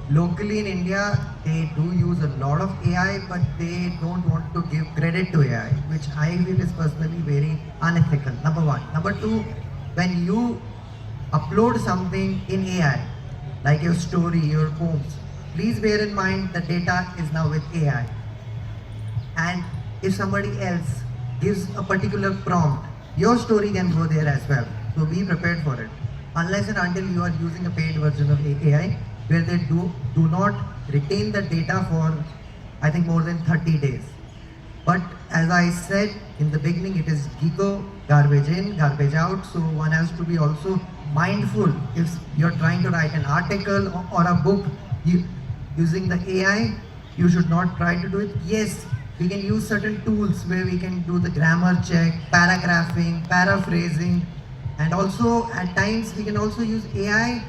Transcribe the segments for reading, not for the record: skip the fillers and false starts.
locally in India, they do use a lot of AI, but they don't want to give credit to AI, which I feel is personally very unethical. Number one. Number two, when you upload something in AI, like your story, your poems, please bear in mind the data is now with AI. And if somebody else gives a particular prompt, your story can go there as well. So be prepared for it. Unless and until you are using a paid version of AI, where they do not retain the data for, I think, more than 30 days. But as I said in the beginning, it is Gigo, garbage in, garbage out. So one has to be also mindful if you're trying to write an article or a book using the AI, you should not try to do it. Yes, we can use certain tools where we can do the grammar check, paragraphing, paraphrasing, and also at times we can also use AI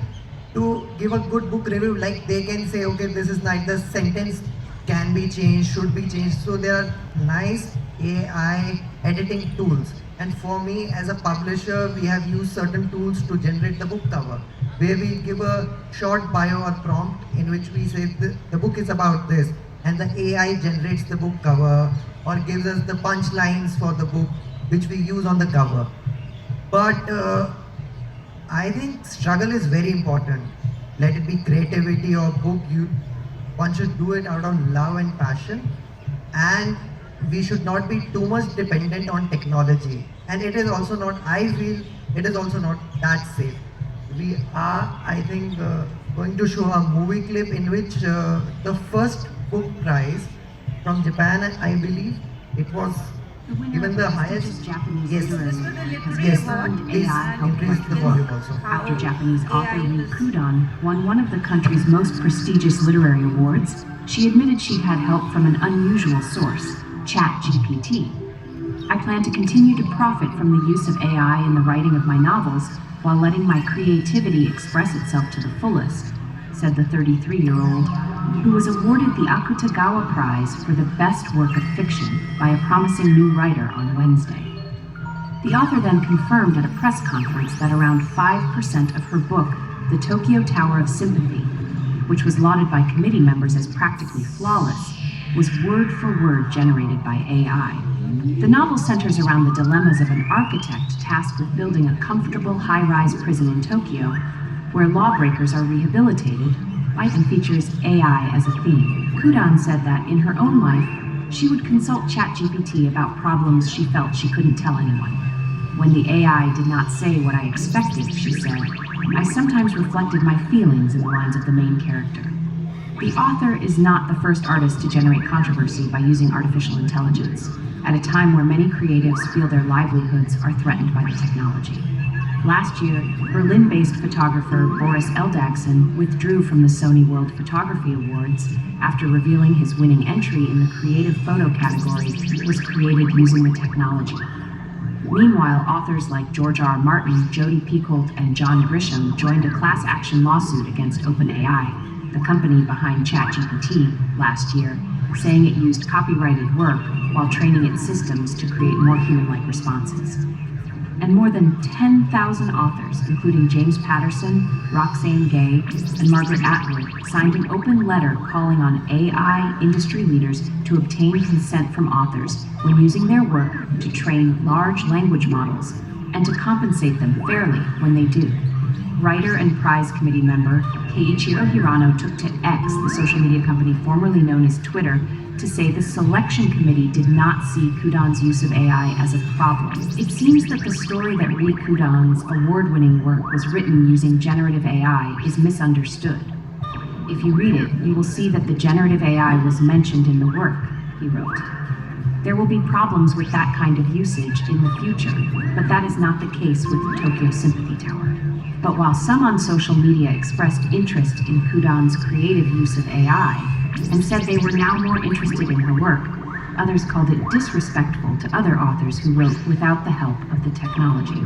to give a good book review. Like they can say, okay, this is like the sentence can be changed, should be changed. So there are nice AI editing tools. And for me as a publisher, we have used certain tools to generate the book cover, where we give a short bio or prompt in which we say the book is about this, and the AI generates the book cover or gives us the punchlines for the book, which we use on the cover. But I think struggle is very important. Let it be creativity or book, one should do it out of love and passion, and we should not be too much dependent on technology. And it is also not, I feel, it is also not that safe. We are, I think, going to show a movie clip in which the first book prize from Japan, I believe, it was even the highest. Japanese Yes, literary has yes, confirmed please AI helped increase write the the volume book. also. After Japanese author Lee Kudan won one of the country's most prestigious literary awards, she admitted she'd had help from an unusual source, ChatGPT. I plan to continue to profit from the use of AI in the writing of my novels while letting my creativity express itself to the fullest, said the 33-year-old, who was awarded the Akutagawa Prize for the best work of fiction by a promising new writer on Wednesday. The author then confirmed at a press conference that around 5% of her book, The Tokyo Tower of Sympathy, which was lauded by committee members as practically flawless, was word for word generated by AI. The novel centers around the dilemmas of an architect tasked with building a comfortable high-rise prison in Tokyo, where lawbreakers are rehabilitated, and features AI as a theme. Kudan said that in her own life, she would consult ChatGPT about problems she felt she couldn't tell anyone. When the AI did not say what I expected, she said, I sometimes reflected my feelings in the lines of the main character. The author is not the first artist to generate controversy by using artificial intelligence, at a time where many creatives feel their livelihoods are threatened by the technology. Last year, Berlin-based photographer Boris Eldagson withdrew from the Sony World Photography Awards after revealing his winning entry in the creative photo category was created using the technology. Meanwhile, authors like George R. R. Martin, Jodi Picoult, and John Grisham joined a class action lawsuit against OpenAI, the company behind ChatGPT, last year, saying it used copyrighted work while training its systems to create more human-like responses. And more than 10,000 authors, including James Patterson, Roxane Gay, and Margaret Atwood, signed an open letter calling on AI industry leaders to obtain consent from authors when using their work to train large language models and to compensate them fairly when they do. Writer and prize committee member Keiichiro Hirano took to X, the social media company formerly known as Twitter, to say the selection committee did not see Kudan's use of AI as a problem. It seems that the story that Lee Kudan's award-winning work was written using generative AI is misunderstood. If you read it, you will see that the generative AI was mentioned in the work, he wrote. There will be problems with that kind of usage in the future, but that is not the case with the Tokyo Sympathy Tower. But while some on social media expressed interest in Kudan's creative use of AI, and said they were now more interested in her work, others called it disrespectful to other authors who wrote without the help of the technology.